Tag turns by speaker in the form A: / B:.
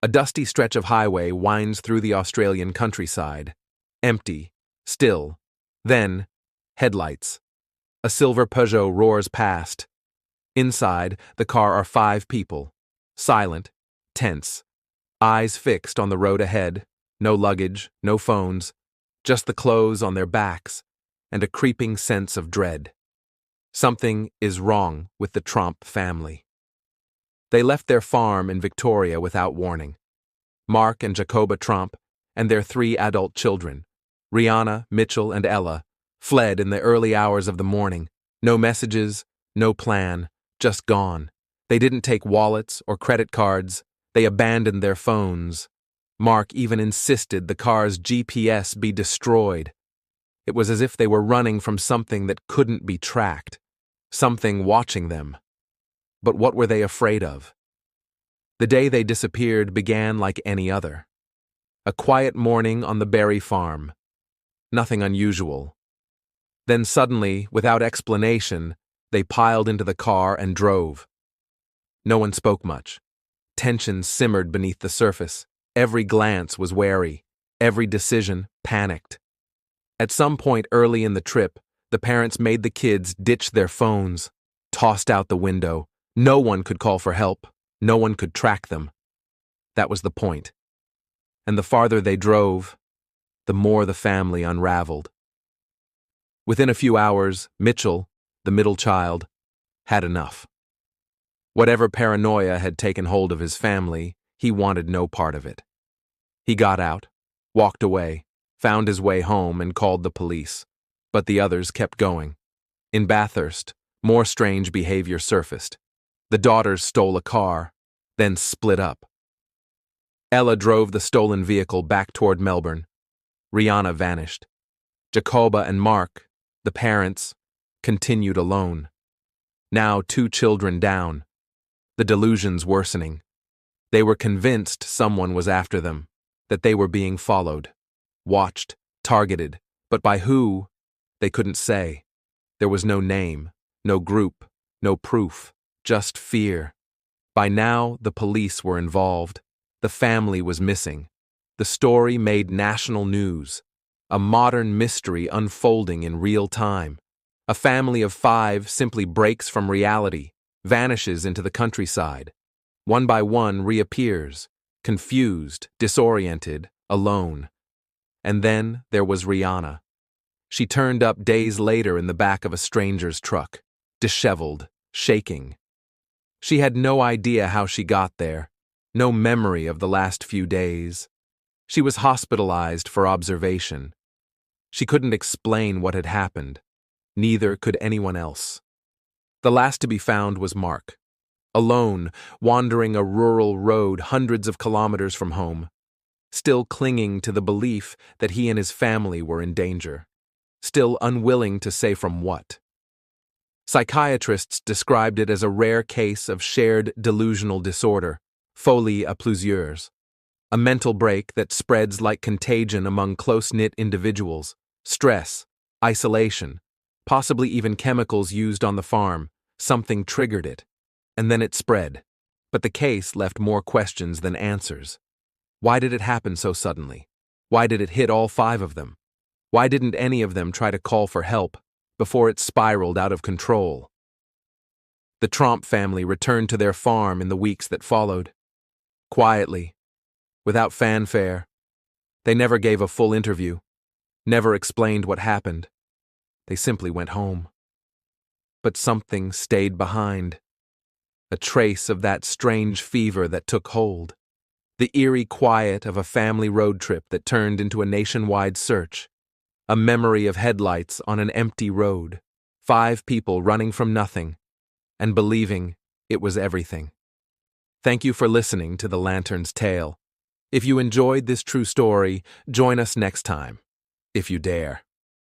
A: A dusty stretch of highway winds through the Australian countryside. Empty, still. Then, headlights. A silver Peugeot roars past. Inside the car are 5 people. Silent, tense. Eyes fixed on the road ahead. No luggage, no phones. Just the clothes on their backs, and a creeping sense of dread. Something is wrong with the Tromp family. They left their farm in Victoria without warning. Mark and Jacoba Tromp and their 3 adult children, Rihanna, Mitchell, and Ella, fled in the early hours of the morning. No messages, no plan, just gone. They didn't take wallets or credit cards. They abandoned their phones. Mark even insisted the car's GPS be destroyed. It was as if they were running from something that couldn't be tracked, something watching them. But what were they afraid of? The day they disappeared began like any other. A quiet morning on the Berry farm. Nothing unusual. Then suddenly, without explanation, they piled into the car and drove. No one spoke much. Tension simmered beneath the surface. Every glance was wary. Every decision panicked. At some point early in the trip, the parents made the kids ditch their phones, tossed out the window. No one could call for help. No one could track them. That was the point. And the farther they drove, the more the family unraveled. Within a few hours, Mitchell, the middle child, had enough. Whatever paranoia had taken hold of his family, he wanted no part of it. He got out, walked away, found his way home and called the police. But the others kept going. In Bathurst, more strange behavior surfaced. The daughters stole a car, then split up. Ella drove the stolen vehicle back toward Melbourne. Rihanna vanished. Jacoba and Mark, the parents, continued alone. Now 2 children down. The delusions worsening. They were convinced someone was after them, that they were being followed, watched, targeted, but by who, they couldn't say. There was no name, no group, no proof, just fear. By now, the police were involved. The family was missing. The story made national news. A modern mystery unfolding in real time. A family of 5 simply breaks from reality, vanishes into the countryside. One by one reappears, confused, disoriented, alone. And then there was Rihanna. She turned up days later in the back of a stranger's truck, disheveled, shaking. She had no idea how she got there, no memory of the last few days. She was hospitalized for observation. She couldn't explain what had happened. Neither could anyone else. The last to be found was Mark, alone, wandering a rural road hundreds of kilometers from home, still clinging to the belief that he and his family were in danger, still unwilling to say from what. Psychiatrists described it as a rare case of shared delusional disorder, folie à plusieurs, a mental break that spreads like contagion among close-knit individuals, stress, isolation, possibly even chemicals used on the farm. Something triggered it, and then it spread. But the case left more questions than answers. Why did it happen so suddenly? Why did it hit all 5 of them? Why didn't any of them try to call for help before it spiraled out of control? The Tromp family returned to their farm in the weeks that followed. Quietly, without fanfare. They never gave a full interview, never explained what happened. They simply went home. But something stayed behind. A trace of that strange fever that took hold. The eerie quiet of a family road trip that turned into a nationwide search. A memory of headlights on an empty road. 5 people running from nothing and believing it was everything. Thank you for listening to The Lantern's Tale. If you enjoyed this true story, join us next time, if you dare.